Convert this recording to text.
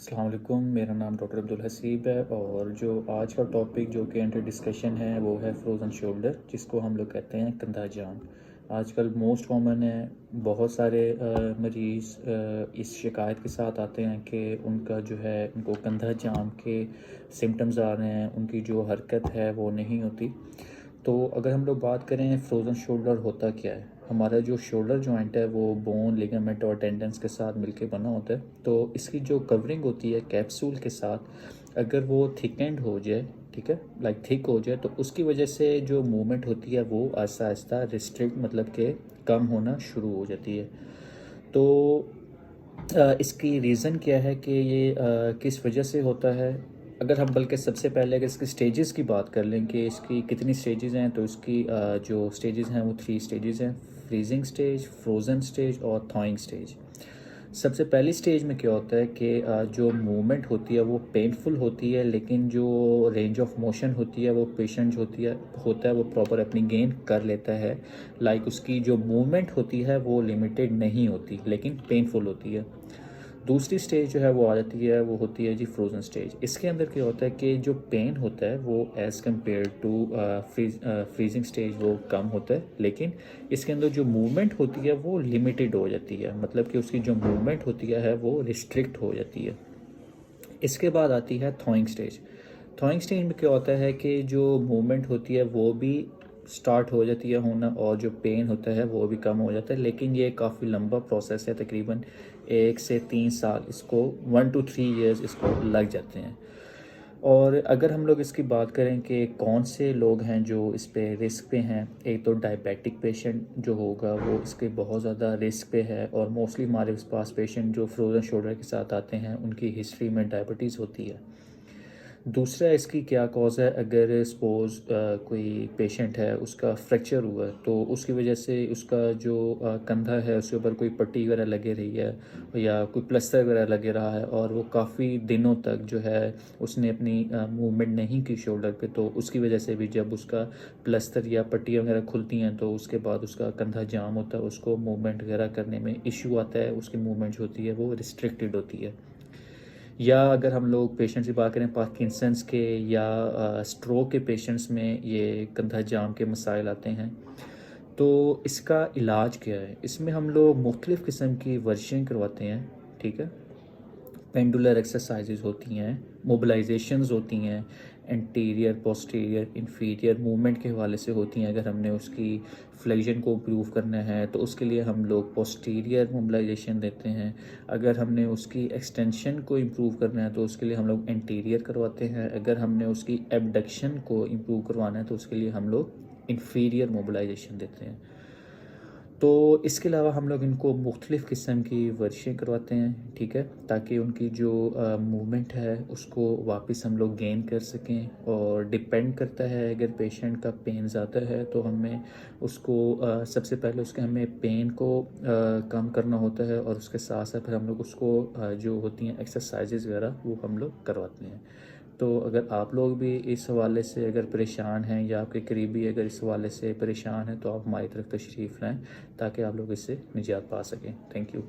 अस्सलाम वालेकुम। मेरा नाम डॉक्टर अब्दुल हसीब है और जो आज का टॉपिक जो कि अंडर डिस्कशन है वो है फ्रोज़न शोल्डर, जिसको हम लोग कहते हैं कंधा जाम। आजकल मोस्ट कॉमन है। बहुत सारे मरीज़ इस शिकायत के साथ आते हैं कि उनका जो है उनको कंधा जाम के सिम्टम्स आ रहे हैं, उनकी जो हरकत है वो नहीं होती। तो अगर हम लोग बात करें फ्रोज़न शोल्डर होता क्या है, हमारा जो शोल्डर जॉइंट है वो बोन, लिगामेंट और टेंडन्स के साथ मिलके बना होता है। तो इसकी जो कवरिंग होती है कैप्सूल के साथ, अगर वो थिकेंड हो जाए, ठीक है, लाइक थिक हो जाए, तो उसकी वजह से जो मूवमेंट होती है वो आहिस्ता आहिस्ता रिस्ट्रिक्ट मतलब कि कम होना शुरू हो जाती है। तो इसकी रीज़न क्या है कि ये किस वजह से होता है। अगर हम बल्कि सबसे पहले अगर इसकी स्टेजेस की बात कर लें कि इसकी कितनी स्टेजेस हैं, तो इसकी जो स्टेजेस हैं वो 3 स्टेजेस हैं: फ्रीजिंग स्टेज, फ्रोज़न स्टेज और थॉइंग स्टेज। सबसे पहली स्टेज में क्या होता है कि जो मूवमेंट होती है वो पेनफुल होती है, लेकिन जो रेंज ऑफ मोशन होती है वो पेशेंट जो होता है वो प्रॉपर अपनी गेन कर लेता है। लाइक उसकी जो मूवमेंट होती है वो लिमिटेड नहीं होती लेकिन पेनफुल होती है। दूसरी स्टेज जो है वो आ जाती है, वो होती है जी फ्रोज़न स्टेज। इसके अंदर क्या होता है कि जो पेन होता है वो as compare to freezing stage वो कम होता है, लेकिन इसके अंदर जो मूवमेंट होती है वो लिमिटेड हो जाती है, मतलब कि उसकी जो मूवमेंट होती है वो रिस्ट्रिक्ट हो जाती है। इसके बाद आती है थॉइंग स्टेज। थॉइंग स्टेज में क्या होता है कि जो मूवमेंट होती है वो भी स्टार्ट हो जाती है होना, और जो पेन होता है वो भी कम हो जाता है, लेकिन ये काफ़ी लंबा प्रोसेस है, तकरीबन 1 से 3 साल, इसको 1 to 3 years इसको लग जाते हैं। और अगर हम लोग इसकी बात करें कि कौन से लोग हैं जो इस पे रिस्क पे हैं, एक तो डायबिटिक पेशेंट जो होगा वो इसके बहुत ज़्यादा रिस्क पे है, और मोस्टली हमारे पास पेशेंट जो फ्रोज़न शोल्डर के साथ आते हैं उनकी हिस्ट्री में डायबिटीज़ होती है। दूसरा इसकी क्या कॉज़ है, अगर सपोज़ कोई पेशेंट है उसका फ्रैक्चर हुआ है, तो उसकी वजह से उसका जो कंधा है उसके ऊपर कोई पट्टी वगैरह लगे रही है या कोई प्लास्टर वगैरह लगे रहा है, और वो काफ़ी दिनों तक जो है उसने अपनी मूवमेंट नहीं की शोल्डर पे, तो उसकी वजह से भी जब उसका प्लास्टर या पट्टियाँ वगैरह खुलती हैं तो उसके बाद उसका कंधा जाम होता है, उसको मूवमेंट वगैरह करने में इशू आता है, उसकी मूवमेंट जो होती है वो रिस्ट्रिक्टेड होती है। या अगर हम लोग पेशेंट्स की बात करें पार्किंसंस के या स्ट्रोक के पेशेंट्स में ये कंधा जाम के मसाइल आते हैं, तो इसका इलाज क्या है। इसमें हम लोग मुख्तलिफ़ किस्म की वर्जिशें करवाते हैं, ठीक है। पेंडुलर एक्सरसाइजेज होती हैं, मोबिलाइजेशंस होती हैं, एंटीरियर, पोस्टीरियर, इंफीरियर मूवमेंट के हवाले से होती हैं। अगर हमने उसकी फ्लेक्शन को इम्प्रूव करना है तो उसके लिए हम लोग पोस्टीरियर मोबिलाइजेशन देते हैं। अगर हमने उसकी एक्सटेंशन को इम्प्रूव करना है तो उसके लिए हम लोग एंटीरियर करवाते हैं। अगर हमने उसकी एबडक्शन को इम्प्रूव करवाना है तो उसके लिए हम लोग इंफीरियर मोबिलाइजेशन देते हैं। तो इसके अलावा हम लोग इनको मुख्तलिफ़ किस्म की वर्जिशें करवाते हैं, ठीक है, ताकि उनकी जो मूवमेंट है उसको वापस हम लोग गेन कर सकें। और डिपेंड करता है, अगर पेशेंट का पेन ज़्यादा है तो हमें उसको सबसे पहले उसके हमें पेन को कम करना होता है, और उसके साथ साथ फिर हम लोग उसको जो होती हैं एक्सरसाइजेज़ वगैरह वो हम लोग करवाते हैं। तो अगर आप लोग भी इस हवाले से अगर परेशान हैं या आपके करीबी अगर इस हवाले से परेशान हैं तो आप हमारी तरफ तशरीफ़ लाएँ, ताकि आप लोग इससे निजात पा सकें। Thank you.